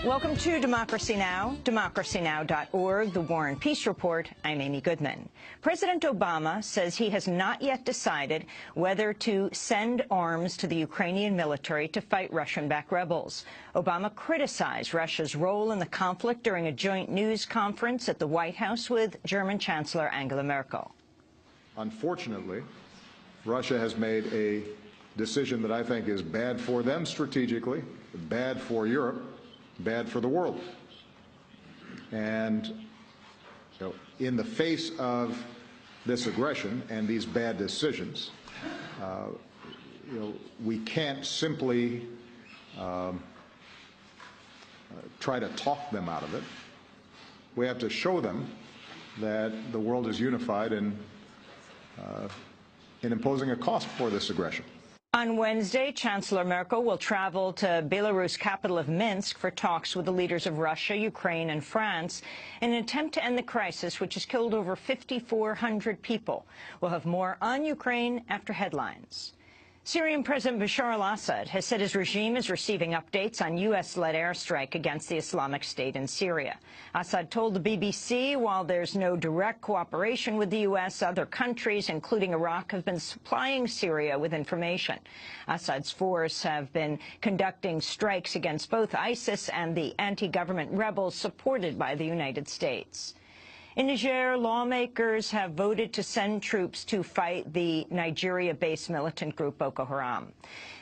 Welcome to Democracy Now!, democracynow.org, The War and Peace Report. I'm Amy Goodman. President Obama says he has not yet decided whether to send arms to the Ukrainian military to fight Russian-backed rebels. Obama criticized Russia's role in the conflict during a joint news conference at the White House with German Chancellor Angela Merkel. Unfortunately, Russia has made a decision that I think is bad for them strategically, bad for Europe, bad for the world. And in the face of this aggression and these bad decisions, we can't simply try to talk them out of it. We have to show them that the world is unified in imposing a cost for this aggression. On Wednesday, Chancellor Merkel will travel to Belarus' capital of Minsk for talks with the leaders of Russia, Ukraine and France in an attempt to end the crisis, which has killed over 5,400 people. We'll have more on Ukraine after headlines. Syrian President Bashar al-Assad has said his regime is receiving updates on U.S.-led airstrike against the Islamic State in Syria. Assad told the BBC while there's no direct cooperation with the U.S., other countries, including Iraq, have been supplying Syria with information. Assad's force have been conducting strikes against both ISIS and the anti-government rebels supported by the United States. In Niger, lawmakers have voted to send troops to fight the Nigeria-based militant group Boko Haram.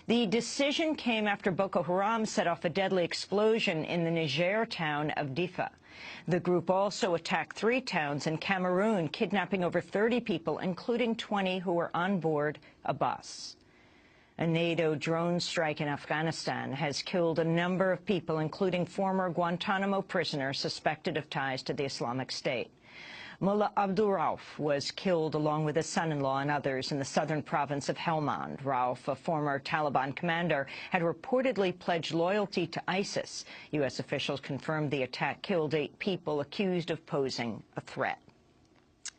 The decision came after Boko Haram set off a deadly explosion in the Niger town of Difa. The group also attacked 3 towns in Cameroon, kidnapping over 30 people, including 20 who were on board a bus. A NATO drone strike in Afghanistan has killed a number of people, including former Guantanamo prisoners suspected of ties to the Islamic State. Mullah Abdul Rauf was killed along with his son-in-law and others in the southern province of Helmand. Rauf, a former Taliban commander, had reportedly pledged loyalty to ISIS. U.S. officials confirmed the attack killed 8 people accused of posing a threat.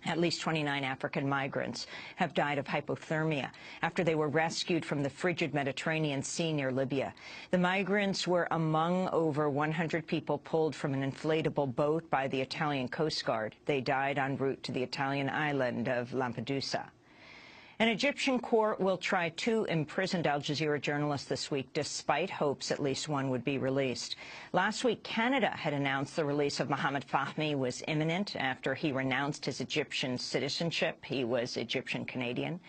At least 29 African migrants have died of hypothermia after they were rescued from the frigid Mediterranean Sea near Libya. The migrants were among over 100 people pulled from an inflatable boat by the Italian Coast Guard. They died en route to the Italian island of Lampedusa. An Egyptian court will try 2 imprisoned Al Jazeera journalists this week, despite hopes at least one would be released. Last week, Canada had announced the release of Mohamed Fahmy was imminent after he renounced his Egyptian citizenship. He was Egyptian-Canadian.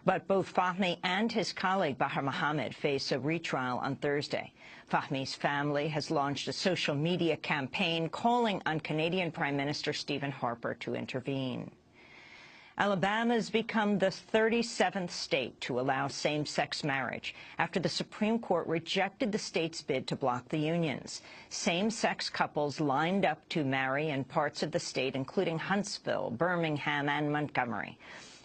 But both Fahmy and his colleague, Bahar Mohamed, face a retrial on Thursday. Fahmy's family has launched a social media campaign calling on Canadian Prime Minister Stephen Harper to intervene. Alabama has become the 37th state to allow same-sex marriage after the Supreme Court rejected the state's bid to block the unions. Same-sex couples lined up to marry in parts of the state, including Huntsville, Birmingham, and Montgomery.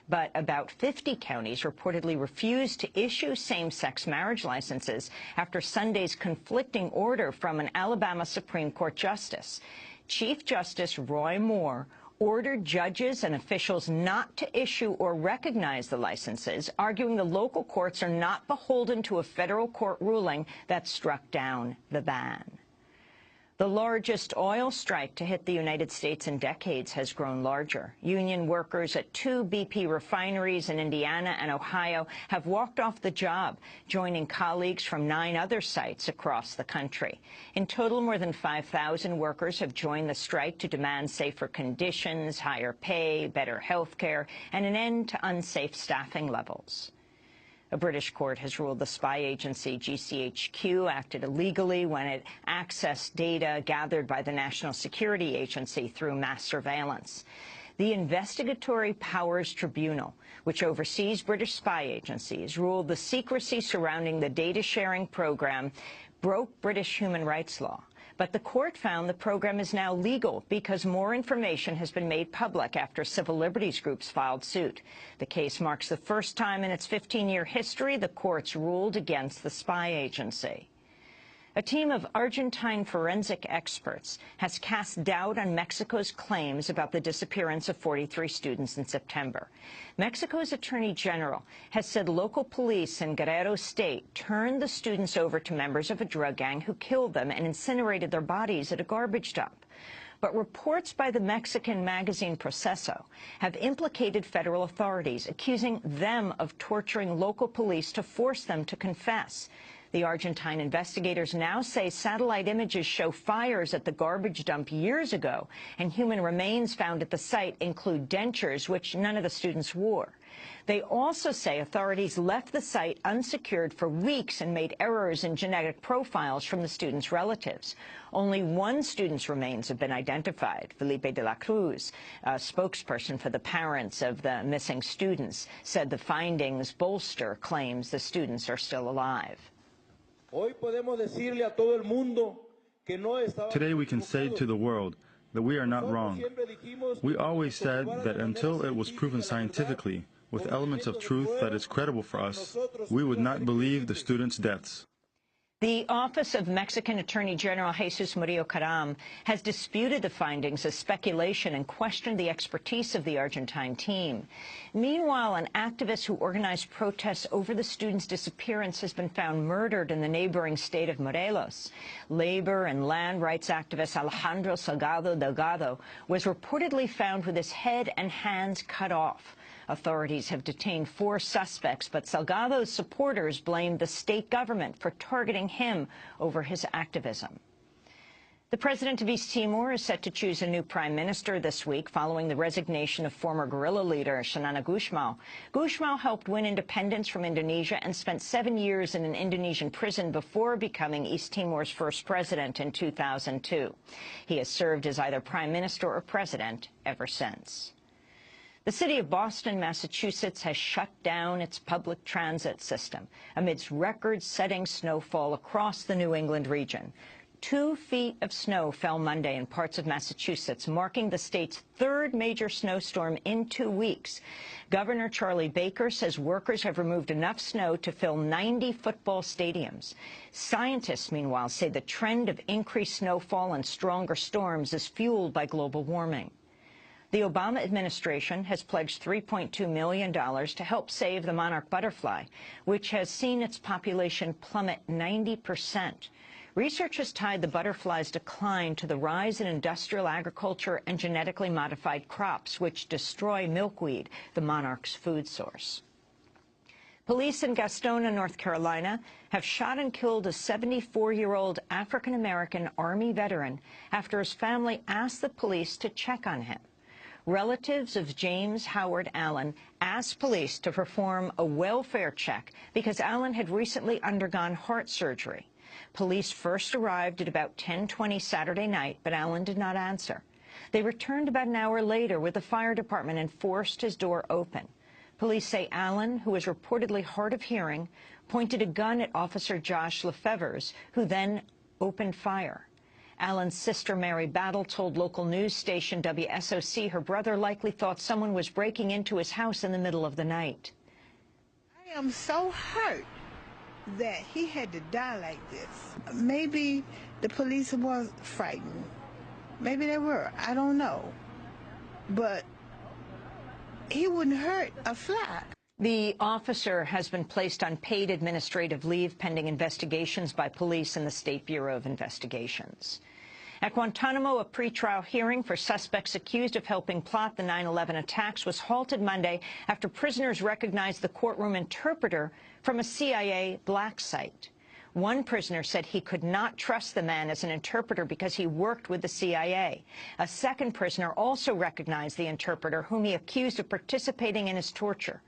But about 50 counties reportedly refused to issue same-sex marriage licenses after Sunday's conflicting order from an Alabama Supreme Court justice. Chief Justice Roy Moore ordered judges and officials not to issue or recognize the licenses, arguing the local courts are not beholden to a federal court ruling that struck down the ban. The largest oil strike to hit the United States in decades has grown larger. Union workers at 2 BP refineries in Indiana and Ohio have walked off the job, joining colleagues from 9 other sites across the country. In total, more than 5,000 workers have joined the strike to demand safer conditions, higher pay, better health care, and an end to unsafe staffing levels. A British court has ruled the spy agency GCHQ acted illegally when it accessed data gathered by the National Security Agency through mass surveillance. The Investigatory Powers Tribunal, which oversees British spy agencies, ruled the secrecy surrounding the data-sharing program broke British human rights law. But the court found the program is now legal because more information has been made public after civil liberties groups filed suit. The case marks the first time in its 15-year history the courts ruled against the spy agency. A team of Argentine forensic experts has cast doubt on Mexico's claims about the disappearance of 43 students in September. Mexico's Attorney General has said local police in Guerrero State turned the students over to members of a drug gang who killed them and incinerated their bodies at a garbage dump. But reports by the Mexican magazine Proceso have implicated federal authorities, accusing them of torturing local police to force them to confess. The Argentine investigators now say satellite images show fires at the garbage dump years ago, and human remains found at the site include dentures, which none of the students wore. They also say authorities left the site unsecured for weeks and made errors in genetic profiles from the students' relatives. Only one student's remains have been identified. Felipe de la Cruz, a spokesperson for the parents of the missing students, said the findings bolster claims the students are still alive. Today we can say to the world that we are not wrong. We always said that until it was proven scientifically, with elements of truth that is credible for us, we would not believe the students' deaths. The Office of Mexican Attorney General Jesus Murillo Caram has disputed the findings as speculation and questioned the expertise of the Argentine team. Meanwhile, an activist who organized protests over the students' disappearance has been found murdered in the neighboring state of Morelos. Labor and land rights activist Alejandro Salgado Delgado was reportedly found with his head and hands cut off. Authorities have detained 4 suspects, but Salgado's supporters blamed the state government for targeting him over his activism. The president of East Timor is set to choose a new prime minister this week following the resignation of former guerrilla leader Xanana Gusmao. Gusmao helped win independence from Indonesia and spent 7 years in an Indonesian prison before becoming East Timor's first president in 2002. He has served as either prime minister or president ever since. The city of Boston, Massachusetts, has shut down its public transit system amidst record-setting snowfall across the New England region. 2 feet of snow fell Monday in parts of Massachusetts, marking the state's 3rd major snowstorm in 2 weeks. Governor Charlie Baker says workers have removed enough snow to fill 90 football stadiums. Scientists, meanwhile, say the trend of increased snowfall and stronger storms is fueled by global warming. The Obama administration has pledged $3.2 million to help save the monarch butterfly, which has seen its population plummet 90%. Research has tied the butterfly's decline to the rise in industrial agriculture and genetically modified crops, which destroy milkweed, the monarch's food source. Police in Gastonia, North Carolina, have shot and killed a 74-year-old African-American Army veteran after his family asked the police to check on him. Relatives of James Howard Allen asked police to perform a welfare check because Allen had recently undergone heart surgery. Police first arrived at about 10:20 Saturday night, but Allen did not answer. They returned about an hour later with the fire department and forced his door open. Police say Allen, who was reportedly hard of hearing, pointed a gun at Officer Josh Lefevers, who then opened fire. Allen's sister, Mary Battle, told local news station WSOC her brother likely thought someone was breaking into his house in the middle of the night. I am so hurt that he had to die like this. Maybe the police was frightened. Maybe they were. I don't know. But he wouldn't hurt a fly. The officer has been placed on paid administrative leave pending investigations by police and the State Bureau of Investigations. At Guantanamo, a pretrial hearing for suspects accused of helping plot the 9/11 attacks was halted Monday after prisoners recognized the courtroom interpreter from a CIA black site. One prisoner said he could not trust the man as an interpreter because he worked with the CIA. A second prisoner also recognized the interpreter, whom he accused of participating in his torture.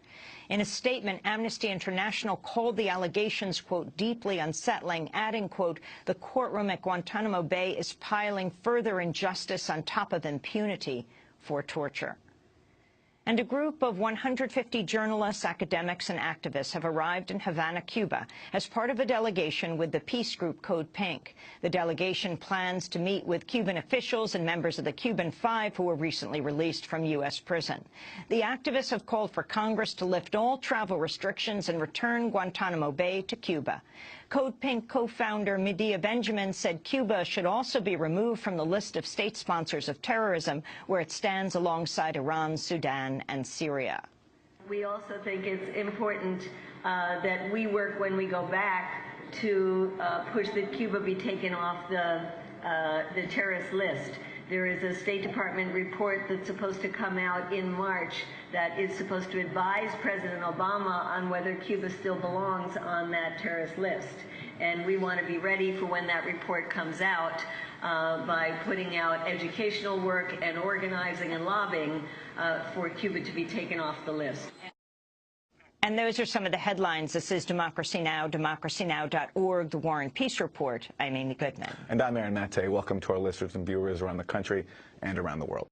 In a statement, Amnesty International called the allegations, quote, deeply unsettling, adding, quote, the courtroom at Guantanamo Bay is piling further injustice on top of impunity for torture. And a group of 150 journalists, academics, and activists have arrived in Havana, Cuba, as part of a delegation with the peace group Code Pink. The delegation plans to meet with Cuban officials and members of the Cuban Five who were recently released from U.S. prison. The activists have called for Congress to lift all travel restrictions and return Guantanamo Bay to Cuba. Code Pink co-founder Medea Benjamin said Cuba should also be removed from the list of state sponsors of terrorism, where it stands alongside Iran, Sudan, and Syria. We also think it's important that we work when we go back to push that Cuba be taken off the terrorist list. There is a State Department report that's supposed to come out in March that is supposed to advise President Obama on whether Cuba still belongs on that terrorist list. And we want to be ready for when that report comes out by putting out educational work and organizing and lobbying for Cuba to be taken off the list. And those are some of the headlines. This is Democracy Now!, democracynow.org, The War and Peace Report. I'm Amy Goodman. And I'm Aaron Mate. Welcome to our listeners and viewers around the country and around the world.